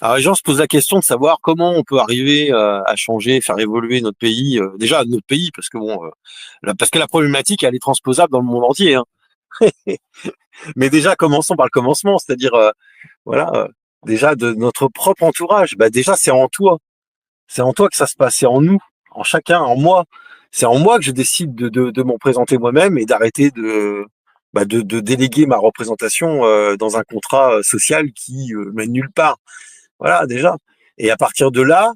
Alors les gens se posent la question de savoir comment on peut arriver à changer, faire évoluer notre pays, déjà notre pays, parce que bon, parce que la problématique elle est transposable dans le monde entier, hein. Mais déjà commençons par le commencement, c'est-à-dire voilà, déjà de notre propre entourage. Bah déjà c'est en toi que ça se passe, c'est en nous, en chacun, en moi. C'est en moi que je décide de m'en présenter moi-même et d'arrêter de déléguer ma représentation dans un contrat social qui mène nulle part. Voilà, déjà. Et à partir de là,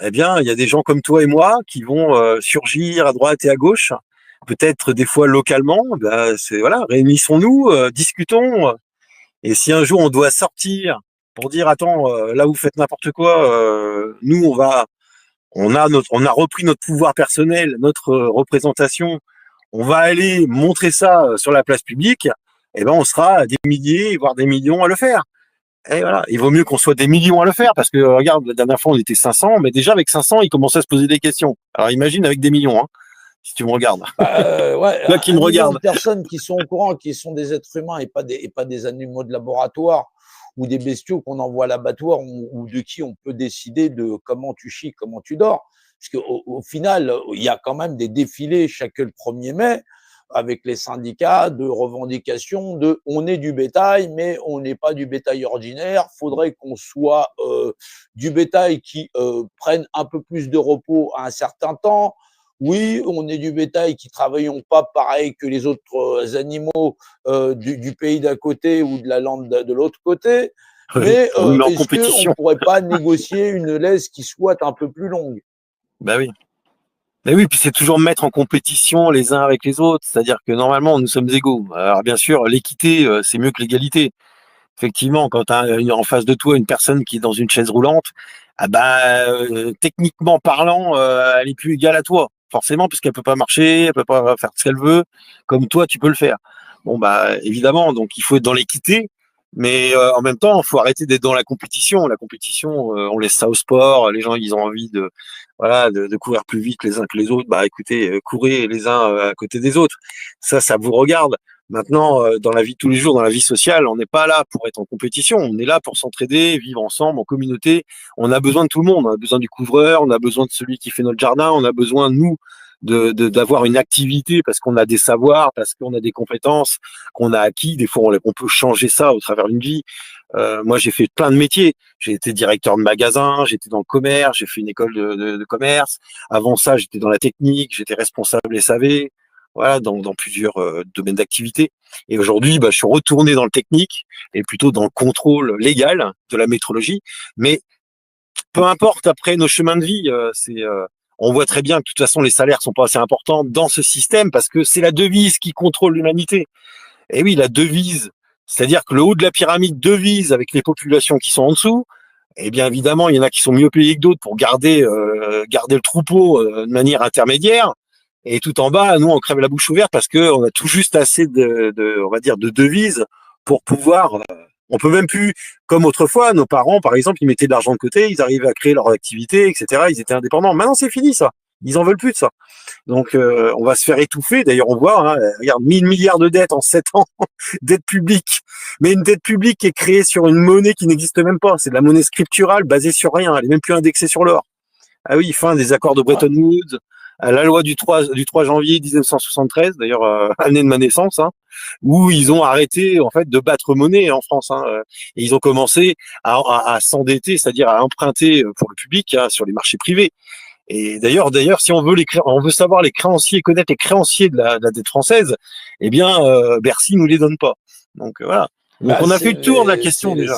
eh bien, il y a des gens comme toi et moi qui vont surgir à droite et à gauche, peut-être des fois localement. Ben, c'est voilà, réunissons-nous, discutons. Et si un jour on doit sortir pour dire attends, là vous faites n'importe quoi, nous on a repris notre pouvoir personnel, notre représentation. On va aller montrer ça sur la place publique. Eh ben, on sera des milliers, voire des millions à le faire. Et voilà, il vaut mieux qu'on soit des millions à le faire parce que regarde, la dernière fois on était 500, mais déjà avec 500, ils commençaient à se poser des questions. Alors imagine avec des millions, hein, si tu me regardes. Ouais, Toi qui me 1 million de regardes. personnes qui sont au courant, qui sont des êtres humains et pas des animaux de laboratoire ou des bestiaux qu'on envoie à l'abattoir ou de qui on peut décider de comment tu chies, comment tu dors. Parce qu'au final, il y a quand même des défilés chaque le 1er mai avec les syndicats de revendication de on est du bétail, mais on n'est pas du bétail ordinaire. Faudrait qu'on soit du bétail qui prenne un peu plus de repos à un certain temps. Oui, on est du bétail qui travaillons pas pareil que les autres animaux du pays d'à côté ou de la lande de l'autre côté. Oui, Mais on nous met en est-ce qu'on compétition. pourrait pas négocier une laisse qui soit un peu plus longue? Bah oui. Mais oui, puis c'est toujours mettre en compétition les uns avec les autres. C'est-à-dire que normalement, nous sommes égaux. Alors bien sûr, l'équité, c'est mieux que l'égalité. Effectivement, quand tu as en face de toi une personne qui est dans une chaise roulante, ah bah, techniquement parlant, elle est plus égale à toi. Forcément, puisqu'elle peut pas marcher, elle peut pas faire ce qu'elle veut, comme toi, tu peux le faire. Bon, bah, évidemment, donc il faut être dans l'équité, mais en même temps, il faut arrêter d'être dans la compétition. La compétition, on laisse ça au sport. Les gens, ils ont envie voilà, de courir plus vite les uns que les autres. Bah, écoutez, courez les uns à côté des autres. Ça vous regarde. Maintenant, dans la vie de tous les jours, dans la vie sociale, on n'est pas là pour être en compétition. On est là pour s'entraider, vivre ensemble, en communauté. On a besoin de tout le monde. On a besoin du couvreur, on a besoin de celui qui fait notre jardin, on a besoin, nous, d'avoir une activité parce qu'on a des savoirs, parce qu'on a des compétences qu'on a acquis. Des fois, on peut changer ça au travers d'une vie. Moi, j'ai fait plein de métiers. J'ai été directeur de magasin, j'étais dans le commerce, j'ai fait une école de commerce. Avant ça, j'étais dans la technique, j'étais responsable SAV, voilà, dans plusieurs domaines d'activité. Et aujourd'hui, bah, je suis retourné dans le technique et plutôt dans le contrôle légal de la métrologie. Mais peu importe après nos chemins de vie, on voit très bien que de toute façon les salaires sont pas assez importants dans ce système parce que c'est la devise qui contrôle l'humanité. Et oui, la devise, c'est-à-dire que le haut de la pyramide devise avec les populations qui sont en dessous. Eh bien évidemment, il y en a qui sont mieux payés que d'autres pour garder le troupeau de manière intermédiaire. Et tout en bas, nous, on crève la bouche ouverte parce que on a tout juste assez on va dire, de devises pour pouvoir. On peut même plus, comme autrefois, nos parents, par exemple, ils mettaient de l'argent de côté, ils arrivaient à créer leur activité, etc. Ils étaient indépendants. Maintenant, c'est fini ça. Ils en veulent plus de ça. Donc, on va se faire étouffer. D'ailleurs, on voit, hein, regarde, 1 000 milliards de dettes en 7 ans, dette publique. Mais une dette publique qui est créée sur une monnaie qui n'existe même pas. C'est de la monnaie scripturale basée sur rien. Elle est même plus indexée sur l'or. Ah oui, fin des accords de Bretton Woods, la loi du 3 janvier 1973, d'ailleurs année de ma naissance, hein, où ils ont arrêté en fait de battre monnaie en France, hein, et ils ont commencé à s'endetter, c'est-à-dire à emprunter pour le public, hein, sur les marchés privés. Et d'ailleurs, si on veut savoir les créanciers, connaître les créanciers de la dette française, eh bien Bercy nous les donne pas. Donc voilà. Donc Bah, on a fait le tour de la question déjà.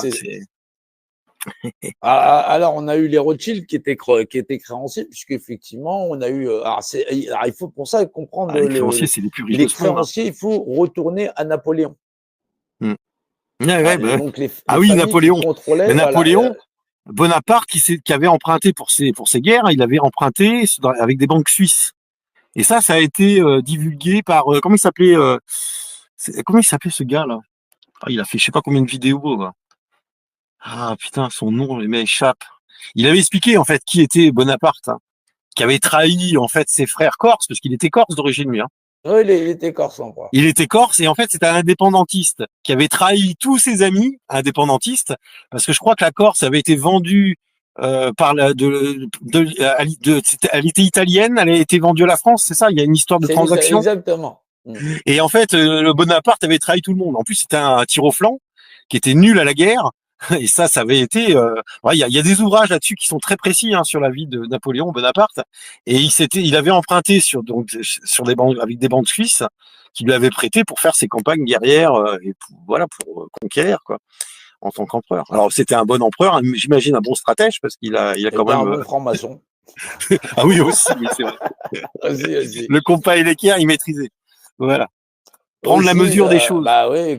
alors, on a eu les Rothschild qui étaient créanciers, puisqu'effectivement, on a eu. Alors, il faut pour ça comprendre Les créanciers, c'est les plus riches les de ce monde, hein. créanciers, il faut retourner à Napoléon. Mm. Ouais, ouais, bah ouais. Donc, Ah les oui, familles qui Napoléon. Mais contrôlaient, voilà. Napoléon, Bonaparte, qui avait emprunté pour ses guerres, il avait emprunté avec des banques suisses. Et ça a été divulgué par comment il s'appelait ce gars là? Ah, il a fait je sais pas combien de vidéos, là. Ah putain, son nom il m'échappe. Il avait expliqué en fait qui était Bonaparte, hein, qui avait trahi en fait ses frères corses parce qu'il était corse d'origine lui, hein. Oui, il était corse, on croit. Il était corse et en fait c'était un indépendantiste qui avait trahi tous ses amis indépendantistes parce que je crois que la Corse avait été vendue par elle était italienne, elle a été vendue à la France, c'est ça? Il y a une histoire de C'est transaction. exactement. Et en fait, le Bonaparte avait trahi tout le monde. En plus, c'était un tir au flanc qui était nul à la guerre. Et ça avait été. Il y a des ouvrages là-dessus qui sont très précis sur la vie de Napoléon Bonaparte. Et il avait emprunté sur des banques avec des banques suisses qui lui avaient prêté pour faire ses campagnes guerrières et pour conquérir quoi en tant qu'empereur. Alors c'était un bon empereur, j'imagine un bon stratège parce il a quand C'était un même. bon franc-maçon. Ah oui aussi, oui, c'est vrai. Aussi. Le compas et l'équerre, il maîtrisait. Voilà. Prendre la Aussi, mesure des choses. bah oui,